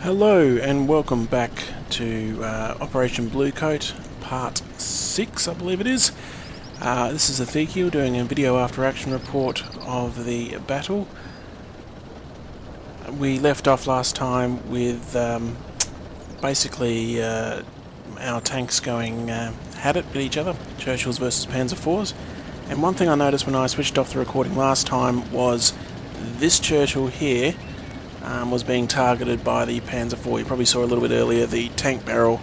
Hello and welcome back to Operation Bluecoat, Part 6 I believe it is. This is Ezekiel doing a video after action report of the battle. We left off last time with basically our tanks going had it with each other, Churchills versus Panzer IVs. And one thing I noticed when I switched off the recording last time was this Churchill here was being targeted by the Panzer IV. You probably saw a little bit earlier the tank barrel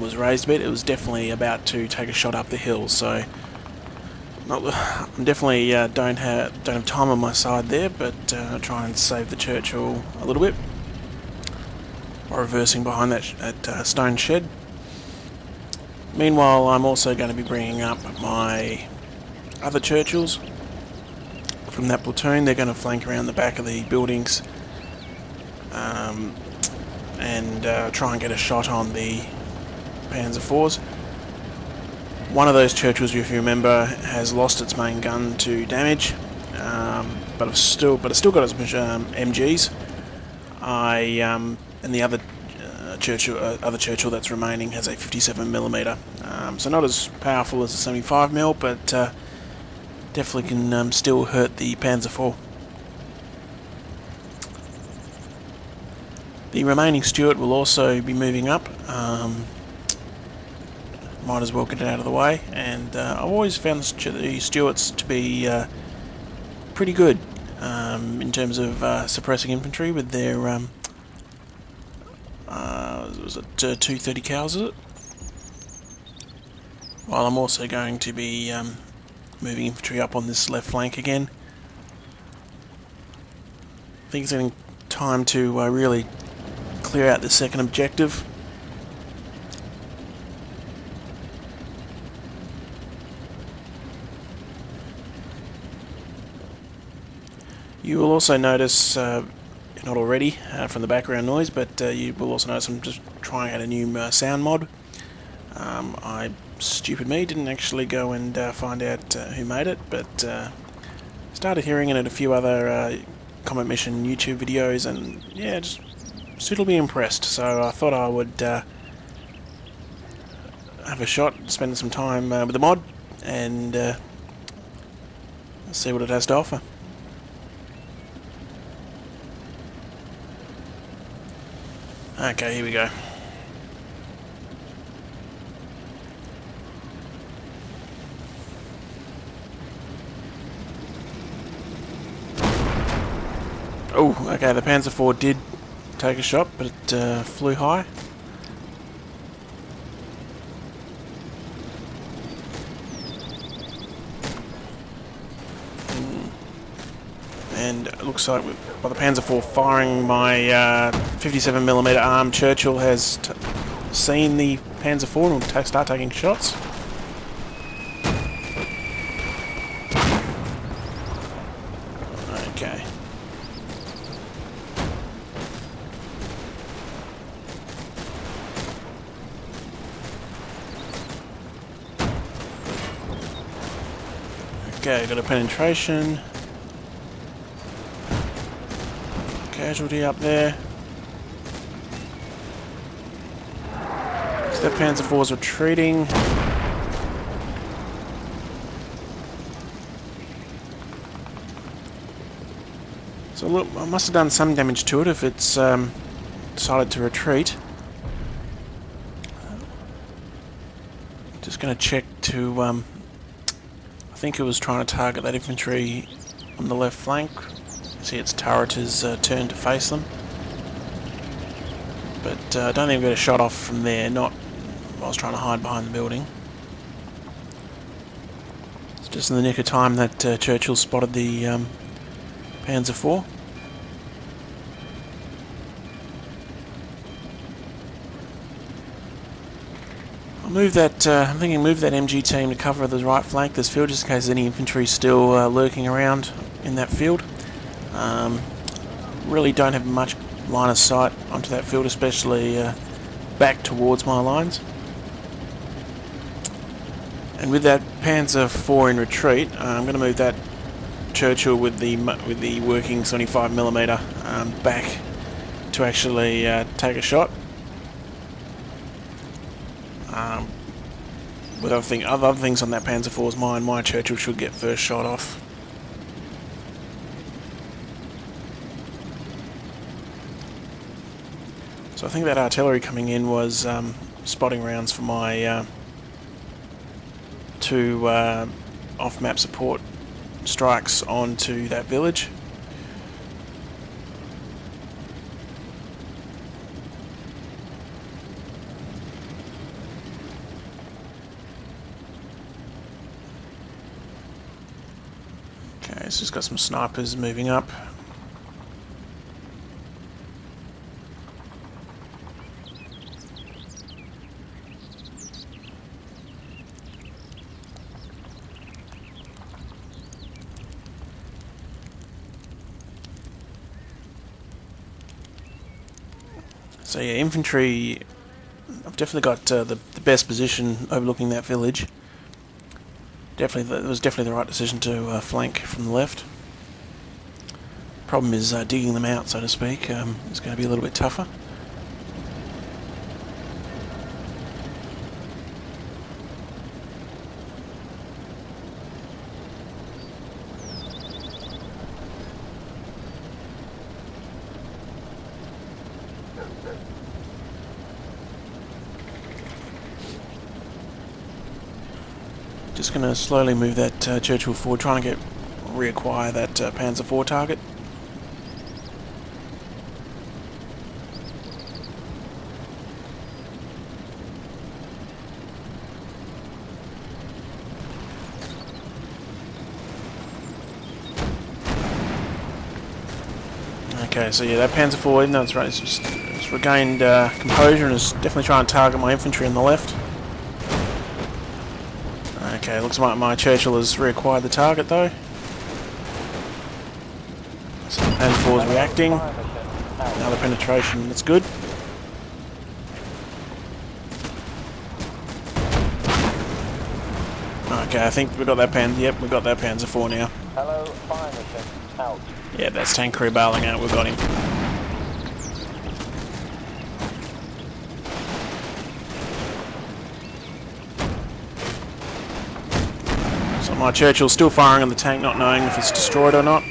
was raised a bit. It was definitely about to take a shot up the hill, so I'm definitely don't have time on my side there, but try and save the Churchill a little bit by reversing behind that stone shed. Meanwhile, I'm also going to be bringing up my other Churchills from that platoon. They're going to flank around the back of the buildings and try and get a shot on the Panzer IVs. One of those Churchills, if you remember, has lost its main gun to damage, but it's still got its MGs. And the other Churchill that's remaining has a 57mm, so not as powerful as a 75mm, but definitely can still hurt the Panzer IV. The remaining Stuart will also be moving up. Might as well get it out of the way. And I've always found the Stuarts to be pretty good in terms of suppressing infantry with their was it 230 cals, is it? While I'm also going to be moving infantry up on this left flank again. I think it's getting time to really clear out the second objective. You will also notice, not already from the background noise, but you will also notice I'm just trying out a new sound mod. Stupid me, didn't actually go and find out who made it, but started hearing it at a few other Combat Mission YouTube videos, and yeah, just suitably impressed, so I thought I would have a shot, spend some time with the mod, and see what it has to offer. Okay, here we go. Oh, okay, the Panzer IV did take a shot, but it flew high. And it looks like by the Panzer IV firing, my 57mm armed Churchill has seen the Panzer IV and will start taking shots. Okay. Okay, got a penetration. Casualty up there. So that Panzer IV is retreating. So look, I must have done some damage to it if it's decided to retreat. Just going to check to... I think it was trying to target that infantry on the left flank. See, its turret is turned to face them, but I don't even get a shot off from there. Not I was trying to hide behind the building. It's just in the nick of time that Churchill spotted the Panzer IV. I'll move that. I'm thinking move that MG team to cover the right flank of this field, just in case any infantry is still lurking around in that field. Really don't have much line of sight onto that field, especially back towards my lines. And with that Panzer IV in retreat, I'm going to move that Churchill with the working 75mm back to actually take a shot. With other things on that Panzer IV's mine, my Churchill should get first shot off. So I think that artillery coming in was spotting rounds for my two off-map support strikes onto that village. Okay, it's just got some snipers moving up. So yeah, infantry, I've definitely got the best position overlooking that village. It was definitely the right decision to flank from the left. Problem is digging them out, so to speak, is going to be a little bit tougher. Just going to slowly move that Churchill forward, trying to reacquire that Panzer IV target. Okay, so yeah, that Panzer IV, even though it's regained composure and is definitely trying to target my infantry on the left. Okay, looks like my Churchill has reacquired the target though. So the Panzer IV is reacting. Another penetration, that's good. Okay, I think we got that we got that Panzer IV now. Hello, fire mission out. Yeah, that's tank crew bailing out, we've got him. So my Churchill's still firing on the tank, not knowing if it's destroyed or not.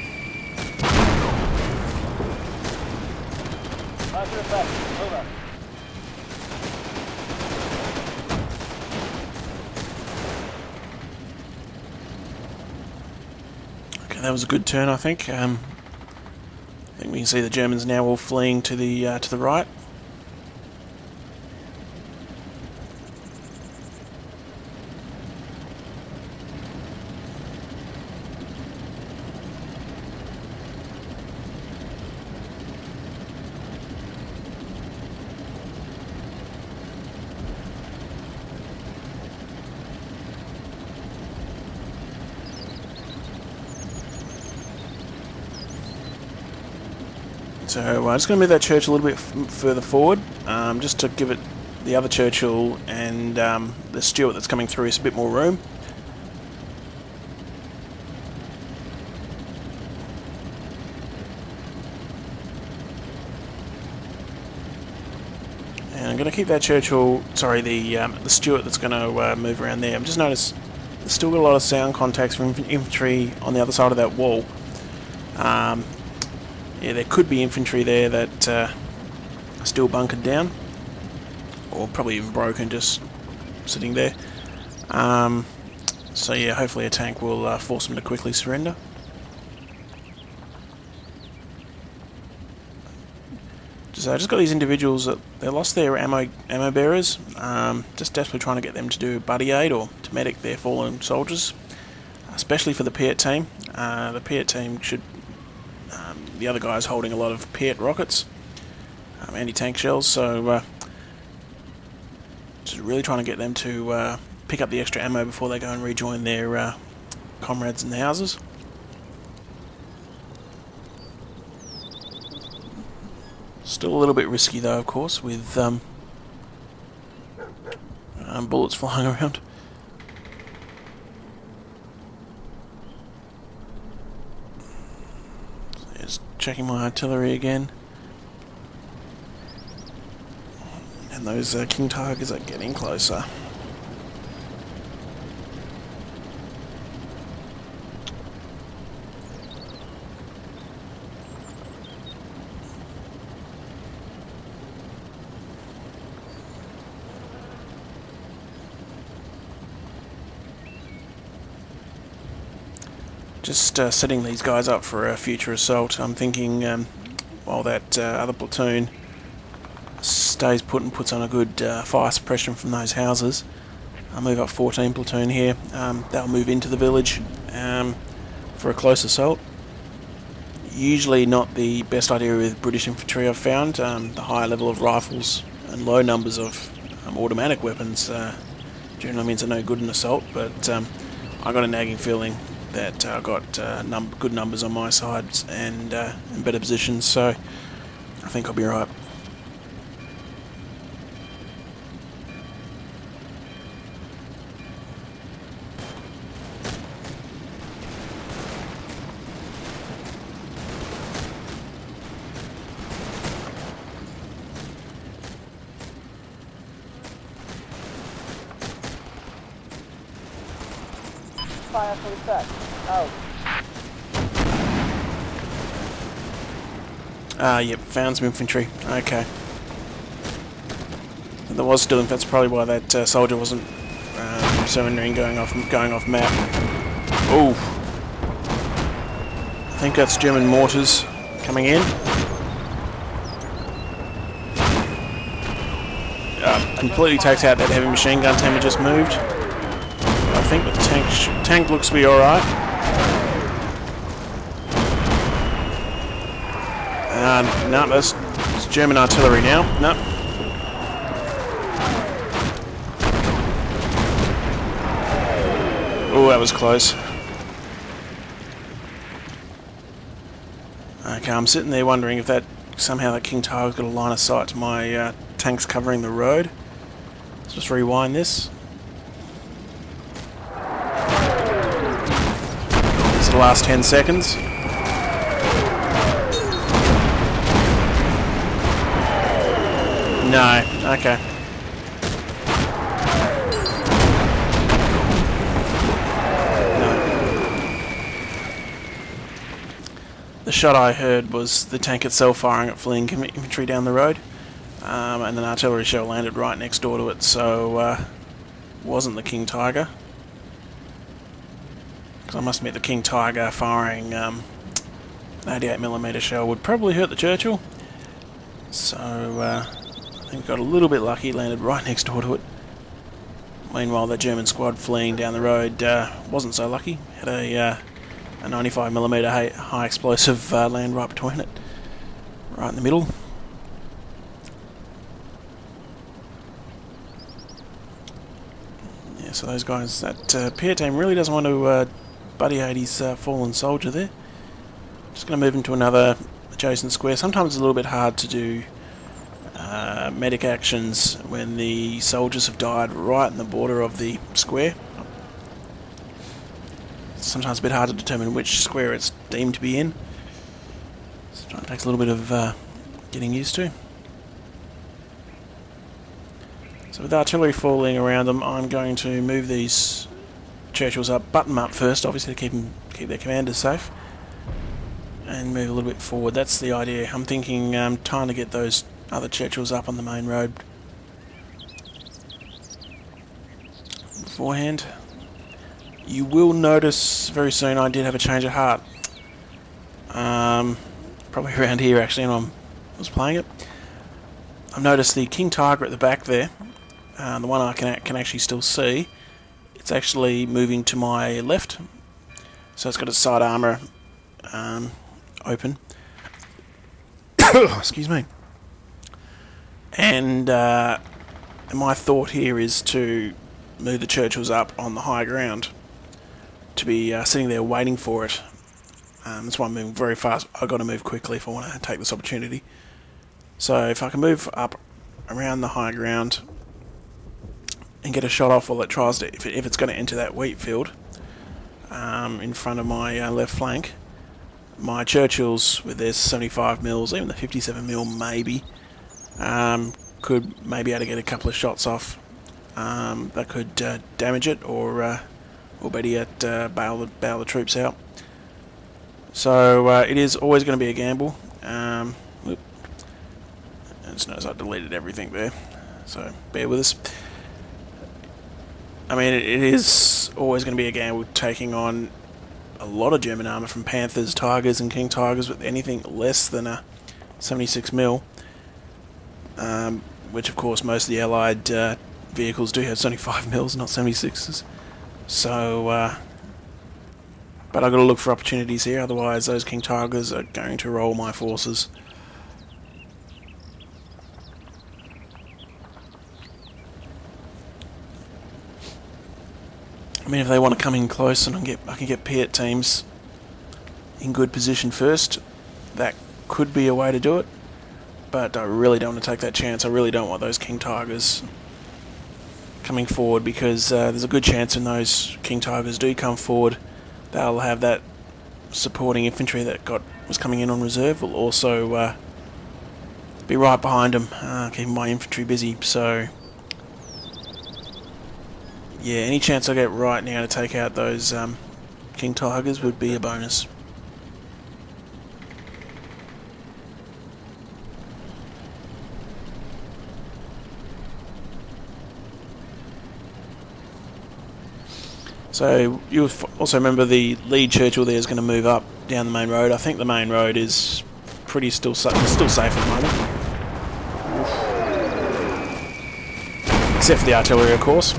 Okay, that was a good turn, I think. I think we can see the Germans now all fleeing to the right. So I'm just going to move that Churchill a little bit further forward, just to give it the other Churchill and the Stuart that's coming through is a bit more room. And I'm going to keep that Churchill, sorry, the Stuart that's going to move around there. I've just noticed there's still got a lot of sound contacts from infantry on the other side of that wall. Yeah, there could be infantry there that are still bunkered down, or probably even broken, just sitting there. So yeah, hopefully a tank will force them to quickly surrender. So I just got these individuals that they lost their ammo bearers. Just desperately trying to get them to do buddy aid or to medic their fallen soldiers, especially for the Piat team. The Piat team should. The other guy's holding a lot of Piat rockets, anti-tank shells, so just really trying to get them to pick up the extra ammo before they go and rejoin their comrades in the houses. Still a little bit risky though, of course, with bullets flying around. Checking my artillery again. And those King Tigers are getting closer. Just setting these guys up for a future assault. I'm thinking while that other platoon stays put and puts on a good fire suppression from those houses, I'll move up 14 platoon here. They'll move into the village for a close assault. Usually not the best idea with British infantry, I've found. The higher level of rifles and low numbers of automatic weapons generally means they're no good in assault, but I got a nagging feeling that I've got good numbers on my side and in better positions, so I think I'll be right. Fire for the set. Out. Yep, found some infantry. Okay. There was still, that's probably why that soldier wasn't surrendering, going off map. Oh, I think that's German mortars coming in. Completely takes out that heavy machine gun team that just moved. I think the tank looks to be alright. No, that's German artillery now. No. Oh, that was close. Okay, I'm sitting there wondering if that somehow that King Tiger's got a line of sight to my tanks covering the road. Let's just rewind this. It's the last 10 seconds. No, okay. The shot I heard was the tank itself firing at fleeing infantry down the road, and an artillery shell landed right next door to it, so wasn't the King Tiger. Because I must admit, the King Tiger firing 88mm shell would probably hurt the Churchill. So I think got a little bit lucky, landed right next door to it. Meanwhile, the German squad fleeing down the road wasn't so lucky. Had a 95mm high explosive land right between it, right in the middle. Yeah, so those guys, that Pierre team really doesn't want to buddy aid his fallen soldier there. Just going to move into another adjacent square. Sometimes it's a little bit hard to do medic actions when the soldiers have died right in the border of the square. Sometimes a bit hard to determine which square it's deemed to be in. So it takes a little bit of getting used to. So with artillery falling around them, I'm going to move these Churchills up, button them up first, obviously to keep their commanders safe, and move a little bit forward. That's the idea. I'm thinking trying to get those other Churchills up on the main road beforehand. You will notice very soon I did have a change of heart. Probably around here actually, and I was playing it. I've noticed the King Tiger at the back there, the one I can actually still see. It's actually moving to my left, so it's got its side armour open. Excuse me. And my thought here is to move the Churchills up on the high ground, to be sitting there waiting for it. That's why I'm moving very fast. I've got to move quickly if I want to take this opportunity. So if I can move up around the high ground and get a shot off while it tries to, if it's going to enter that wheat field in front of my left flank, my Churchills with their 75mm, even the 57mm maybe, could maybe able to get a couple of shots off that could damage it, or better yet, bail the troops out. So it is always going to be a gamble. I just noticed I deleted everything there, so bear with us. I mean, it is always going to be a gamble taking on a lot of German armour from Panthers, Tigers and King Tigers with anything less than a 76mm, which of course most of the Allied vehicles do have 75mm, not 76s. So, but I've got to look for opportunities here, otherwise those King Tigers are going to roll my forces. I mean, if they want to come in close and I can get Piet teams in good position first, that could be a way to do it. But I really don't want to take that chance. I really don't want those King Tigers coming forward, because there's a good chance when those King Tigers do come forward, they'll have that supporting infantry that was coming in on reserve will also be right behind them, keeping my infantry busy. So yeah, any chance I get right now to take out those King Tigers would be a bonus. So you also remember the lead Churchill there is going to move up down the main road. I think the main road is still safe at the moment, except for the artillery, of course.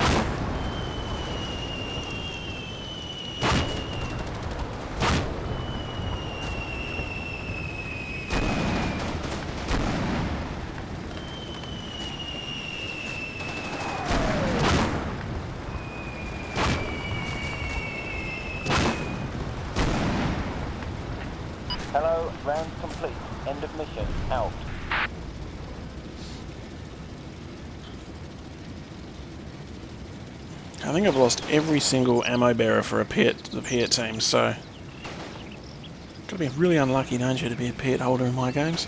Hello, round complete. End of mission. Out. I think I've lost every single ammo bearer for the Piet team, so gotta be really unlucky, don't you, to be a Piet holder in my games.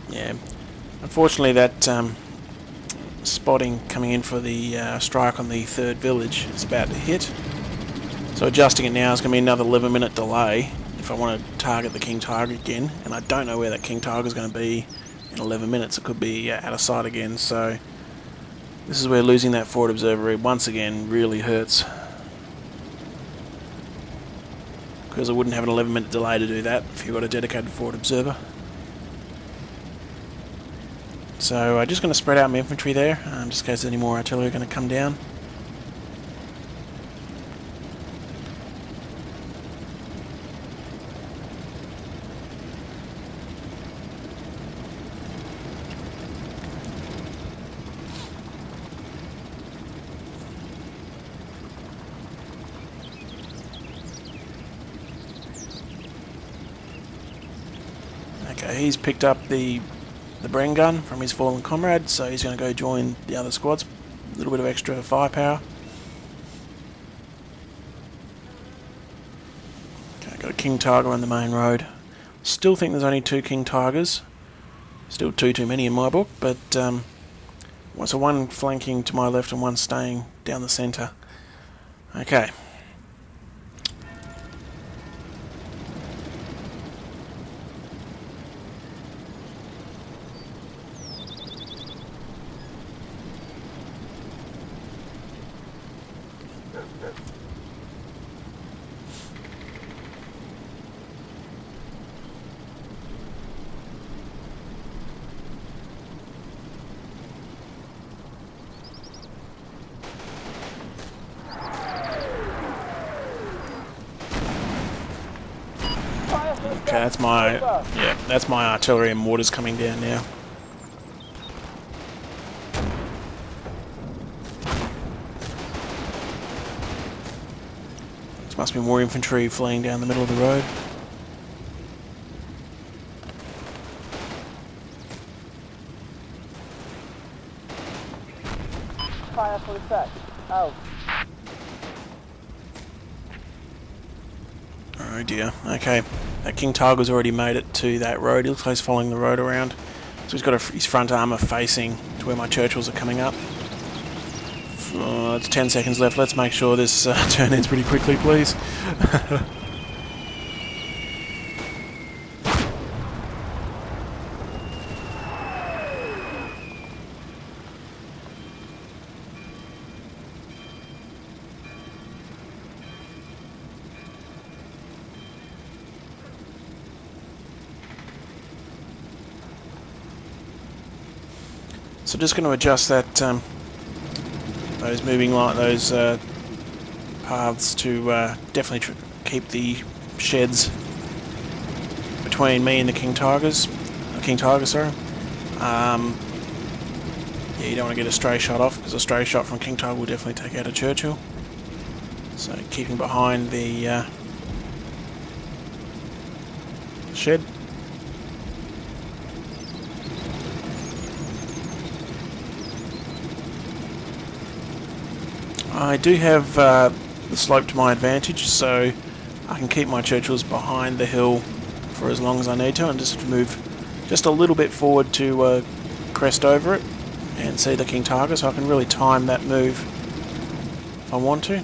Yeah, unfortunately that spotting coming in for the strike on the third village is about to hit. So adjusting it now is going to be another 11-minute delay if I want to target the King Tiger again, and I don't know where that King Tiger is going to be in 11 minutes. It could be out of sight again, so this is where losing that forward observer once again really hurts, because I wouldn't have an 11-minute delay to do that if you've got a dedicated forward observer. So I'm just going to spread out my infantry there, just in case any more artillery are going to come down. Okay, he's picked up the Bren gun from his fallen comrade, so he's going to go join the other squads. A little bit of extra firepower. Okay, got a King Tiger on the main road. Still think there's only 2 King Tigers. Still too many in my book, but so one flanking to my left and one staying down the centre. Okay. Okay, that's my that's my artillery and mortars coming down now. There must be more infantry fleeing down the middle of the road. Fire for effect. Out. Oh dear. Okay, that King Tiger's already made it to that road. He looks like he's following the road around. So he's got his front armour facing to where my Churchills are coming up. It's 10 seconds left. Let's make sure this turn ends pretty quickly, please. So just going to adjust that those paths to definitely keep the sheds between me and the King Tiger, sorry. Yeah, you don't want to get a stray shot off, because a stray shot from King Tiger will definitely take out a Churchill. So keeping behind the shed. I do have the slope to my advantage, so I can keep my Churchills behind the hill for as long as I need to, and just move just a little bit forward to crest over it and see the King Tiger, so I can really time that move if I want to.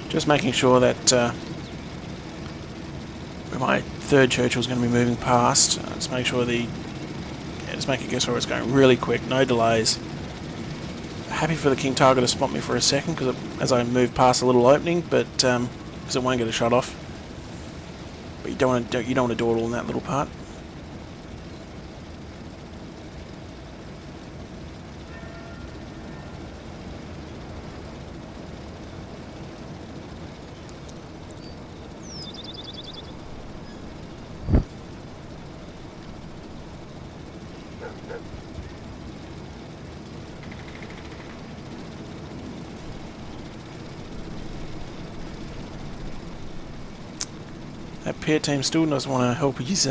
Just making sure that where my third Churchill is going to be moving past, just make sure just make a guess where it's going really quick, no delays. Happy for the King Tiger to spot me for a second, because as I move past a little opening, but because it won't get a shot off. But you don't want to do it all in that little part. That peer team still doesn't want to help his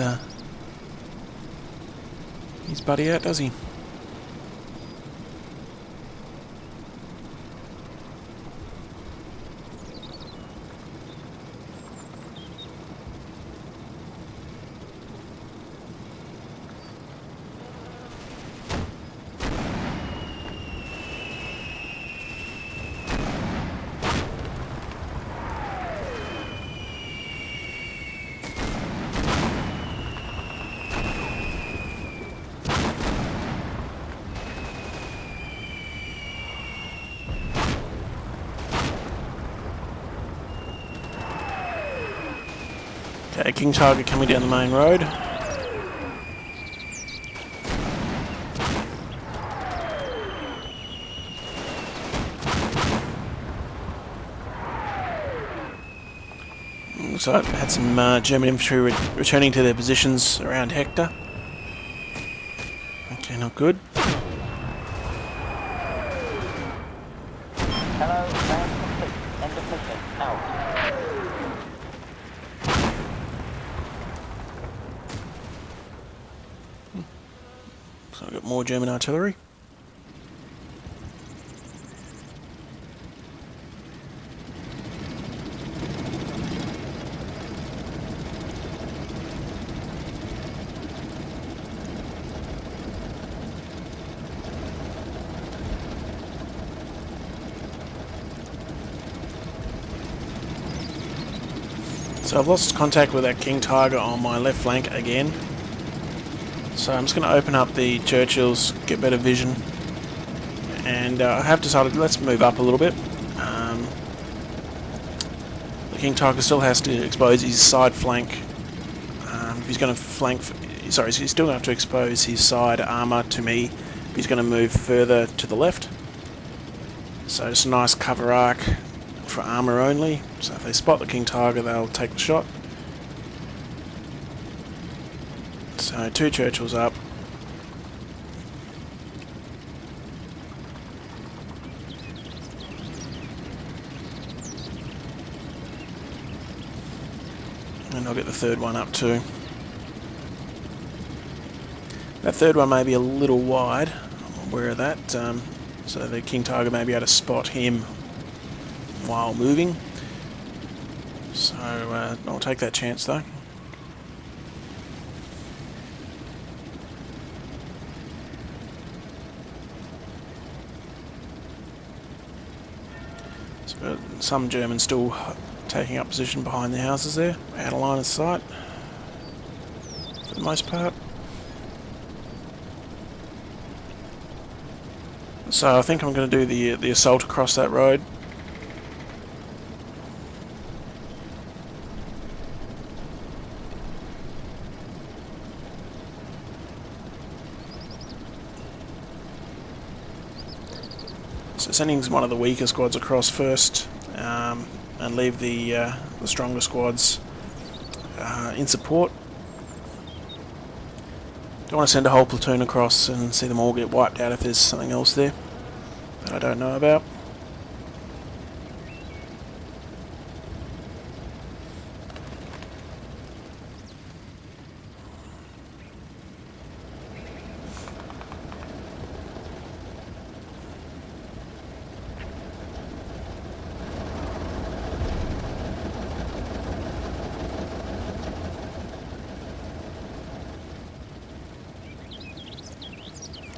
buddy out, does he? Okay, King Tiger coming down the main road. Looks like I had some German infantry returning to their positions around Hector. Okay, not good. Hello, round complete. End of mission. Out. So I've got more German artillery. So I've lost contact with that King Tiger on my left flank again. So I'm just going to open up the Churchills, get better vision, and I have decided let's move up a little bit. The King Tiger still has to expose his side flank. If he's going to flank, sorry, he's still going to have to expose his side armour to me if he's going to move further to the left. So just a nice cover arc for armour only. So if they spot the King Tiger, they'll take the shot. So 2 Churchills up. And I'll get the 3rd one up too. That 3rd one may be a little wide. I'm aware of that. So the King Tiger may be able to spot him while moving. So I'll take that chance though. So some Germans still taking up position behind the houses there, out of line of sight for the most part. So I think I'm going to do the assault across that road. So sending one of the weaker squads across first, and leave the stronger squads in support. Don't want to send a whole platoon across and see them all get wiped out if there's something else there that I don't know about.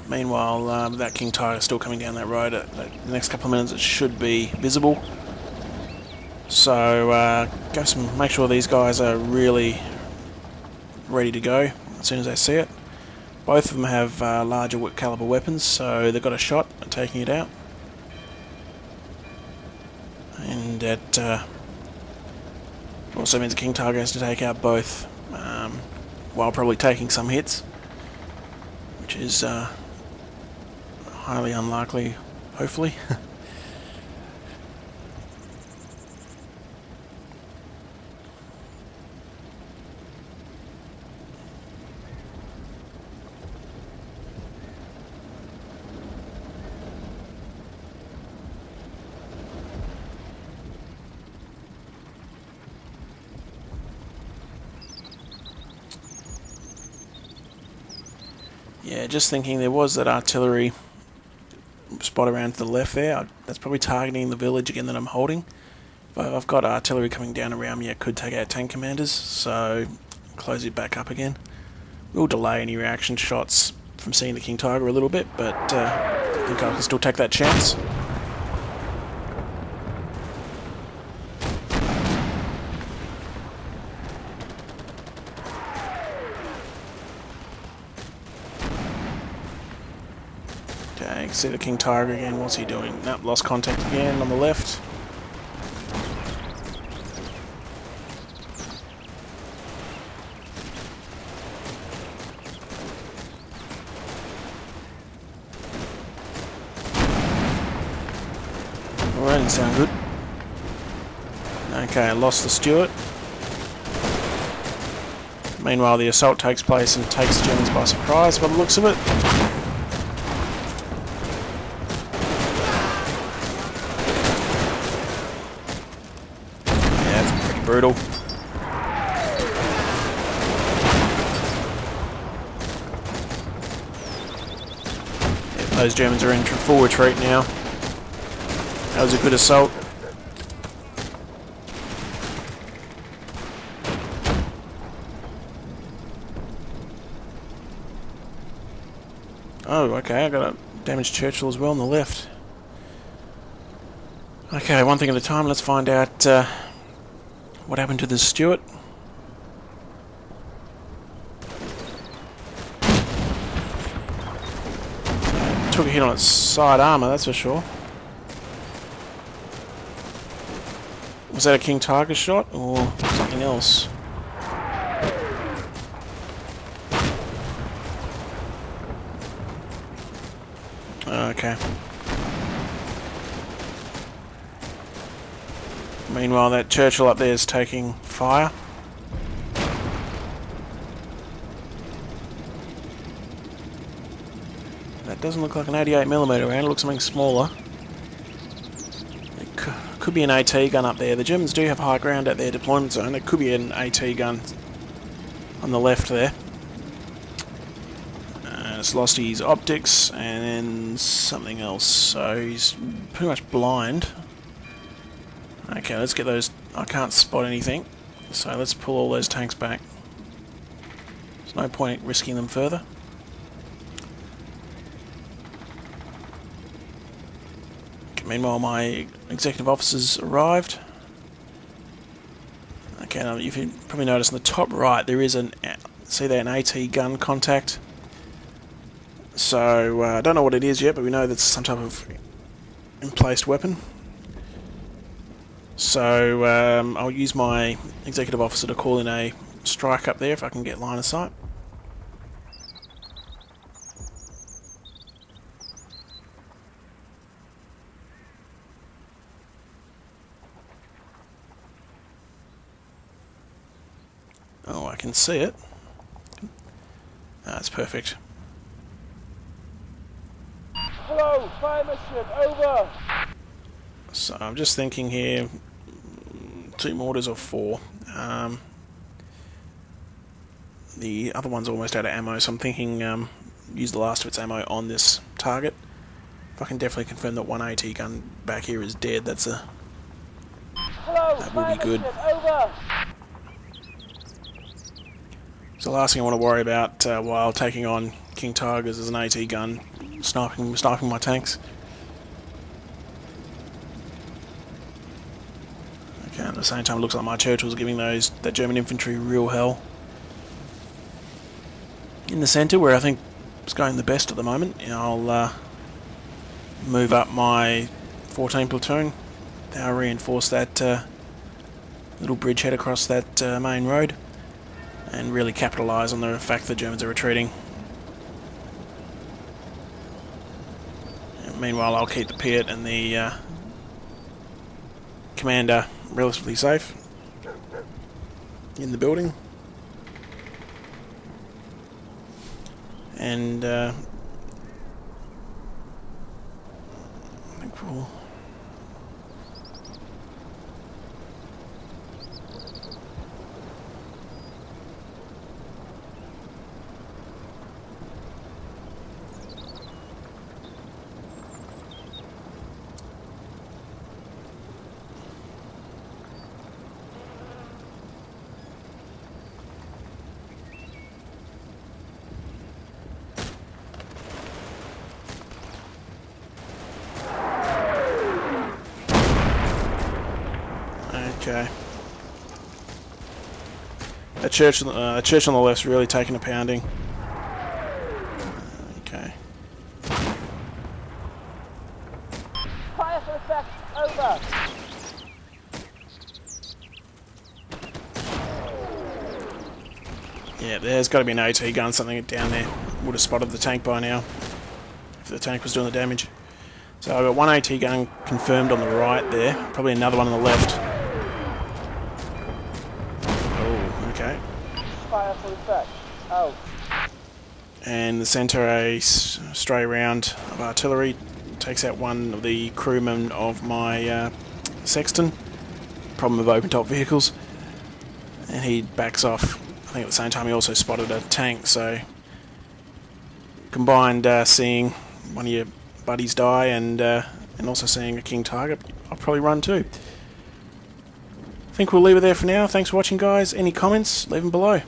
Meanwhile, that King Tiger is still coming down that road. The next couple of minutes it should be visible. So make sure these guys are really ready to go as soon as they see it. Both of them have larger caliber weapons, so they've got a shot at taking it out. And that also means the King Tiger has to take out both, while probably taking some hits, which is highly unlikely, hopefully. Yeah, just thinking there was that artillery spot around to the left there. That's probably targeting the village again that I'm holding. But I've got artillery coming down around me. I could take out tank commanders, so close it back up again. We'll delay any reaction shots from seeing the King Tiger a little bit, but I think I can still take that chance. Okay, you can see the King Tiger again. What's he doing? Nope, lost contact again on the left. Well, that didn't sound good. Okay, lost the Stuart. Meanwhile, the assault takes place and takes the Germans by surprise by the looks of it. Brutal. Yeah, those Germans are in full retreat now. That was a good assault. Oh, okay, I got a damaged Churchill as well on the left. Okay, one thing at a time, let's find out what happened to the Stuart? took a hit on its side armour, that's for sure. Was that a King Tiger shot or something else? Okay. Meanwhile, that Churchill up there is taking fire. That doesn't look like an 88mm round, it looks something smaller. It could be an AT gun up there. The Germans do have high ground at their deployment zone. It could be an AT gun on the left there. It's lost his optics and then something else, so he's pretty much blind. Okay, let's get those. I can't spot anything, so let's pull all those tanks back. There's no point risking them further. Meanwhile, my executive officers arrived. Okay, now if you probably notice in the top right there is an, see there, an AT gun contact. So I don't know what it is yet, but we know that's some type of emplaced weapon. So I'll use my executive officer to call in a strike up there if I can get line of sight. Oh, I can see it. That's perfect. Hello, fire mission, over! So I'm just thinking here, 2 mortars or 4. The other one's almost out of ammo, so I'm thinking use the last of its ammo on this target. If I can definitely confirm that one AT gun back here is dead, that's a... Hello, that will be good. mission, over! So the last thing I want to worry about while taking on King Tigers is an AT gun sniping my tanks. Okay, at the same time it looks like my Churchill's giving that German infantry real hell. In the centre, where I think it's going the best at the moment, I'll move up my 14 platoon. They'll reinforce that little bridgehead across that main road and really capitalise on the fact the Germans are retreating. And meanwhile, I'll keep the Piat and the commander relatively safe in the building. And I think we'll... Okay. That church on the left's really taking a pounding. Okay. Fire for effect, over! Yeah, there's got to be an AT gun, something down there. Would have spotted the tank by now, if the tank was doing the damage. So I've got one AT gun confirmed on the right there, probably another one on the left. Okay. Fire for effect, out. And in the centre, a stray round of artillery takes out one of the crewmen of my Sexton. Problem of open top vehicles. And he backs off. I think at the same time he also spotted a tank, so combined seeing one of your buddies die and also seeing a King Tiger, I'll probably run too. I think we'll leave it there for now. Thanks for watching, guys. Any comments, leave them below.